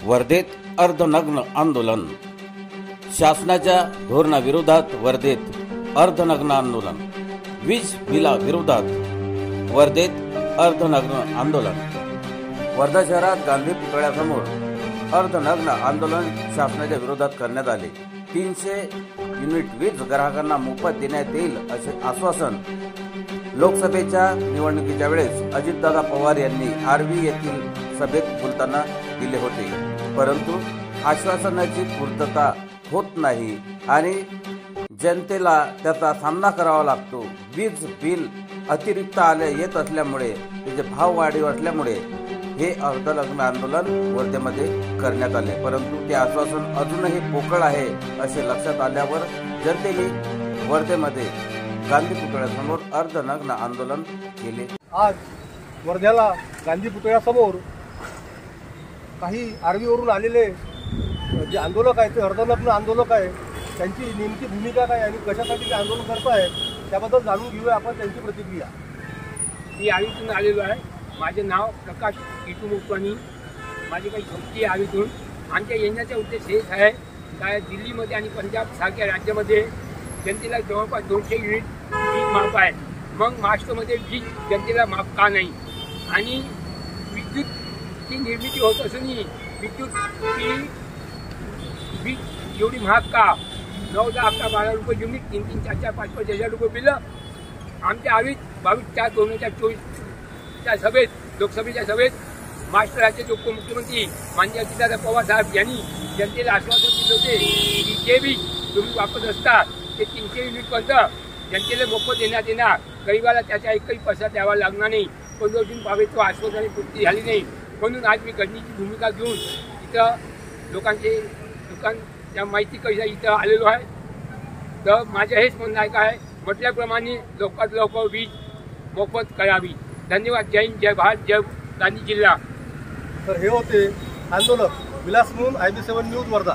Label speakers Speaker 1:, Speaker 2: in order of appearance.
Speaker 1: वर्धेत अर्धनग्न आंदोलन. शासनाच्या धोरणाविरोधात वर्धेत अर्धनग्न आंदोलन. वीज बिलाविरोधात वर्धेत अर्धनग्न आंदोलन. वर्धा शहरात गांधी पुतळ्यासमोर अर्धनग्न आंदोलन शासनाच्या विरोधात करण्यात आले. 300 युनिट वीज ग्राहकांना मोफत देण्यात येईल असे आश्वासन लोकसभेच्या निवडणुकीच्या वेळेस अजितदादा पवार यांनी आर्वी येथील सभेत बोलताना दिले होते. परंतु आश्वासनाची पूर्तता होत नाही आणि जनतेला त्याचा सामना करावा लागतो. वीज बिल अतिरिक्त येत असल्यामुळे त्याचे भाव वाढीव असल्यामुळे हे अर्धनग्न आंदोलन वर्धेमध्ये करण्यात आले. परंतु ते आश्वासन अजूनही पोकळ आहे असे लक्षात आल्यावर जनतेने वर्धेमध्ये गांधी पुतळ्यासमोर अर्धनग्न आंदोलन केले.
Speaker 2: आज वर्ध्याला गांधी पुतळ्यासमोर काही आर्वीवरून आलेले जे आंदोलक आहेत ते अर्धनग्न आंदोलक आहे. त्यांची नेमकी भूमिका काय आणि कशासाठी ते आंदोलन करत आहेत त्याबद्दल जाणून घेऊया आपण त्यांची प्रतिक्रिया.
Speaker 3: मी आर्वीतून आलेलो आहे. माझे नाव प्रकाश किटू मुक्वानी. माझी काही संस्था आहे आर्वीतून. आमच्या येण्याचा उद्देश हेच आहे काय दिल्लीमध्ये आणि पंजाब सारख्या राज्यामध्ये जनतेला जवळपास 200 युनिट वीज माफ आहे. मग महाराष्ट्रामध्ये वीज जनतेला माफ का नाही? आणि विद्युतची निर्मिती होत असूनही विद्युतची वीज एवढी महाग का? 9, 10, 11, 12 रुपये युनिट, 3, 4, 5, 5 हजार रुपये बिल. आमच्या आर्वीत 22/4/2024च्या सभेत लोकसभेच्या सभेत महाराष्ट्राचे उपमुख्यमंत्री माननीय अजितदादा पवार साहेब यांनी जनतेला आश्वासन दिले होते की जे बी तुम्ही वापरत असता ते 300 युनिटपर्यंत जनतेला मोफत देण्यात येणार. गरीबाला त्याचा एकही पैसा द्यावा लागणार नाही. पण अजून तो आश्वासनाची पूर्ती झाली नाही. म्हणून आज मी घडणीची भूमिका घेऊन इथं लोकांचे त्या माहिती कशा इथं आलेलो आहे. तर माझं हेच म्हणणं आहे काय म्हटल्याप्रमाणे लवकरात लवकर वीज मोफत करावी. धन्यवाद. जय हिंद, जय भारत, जय गांधी जिल्हा.
Speaker 2: तर हे होते आंदोलक. Vilas moon, IB7 news Wardha.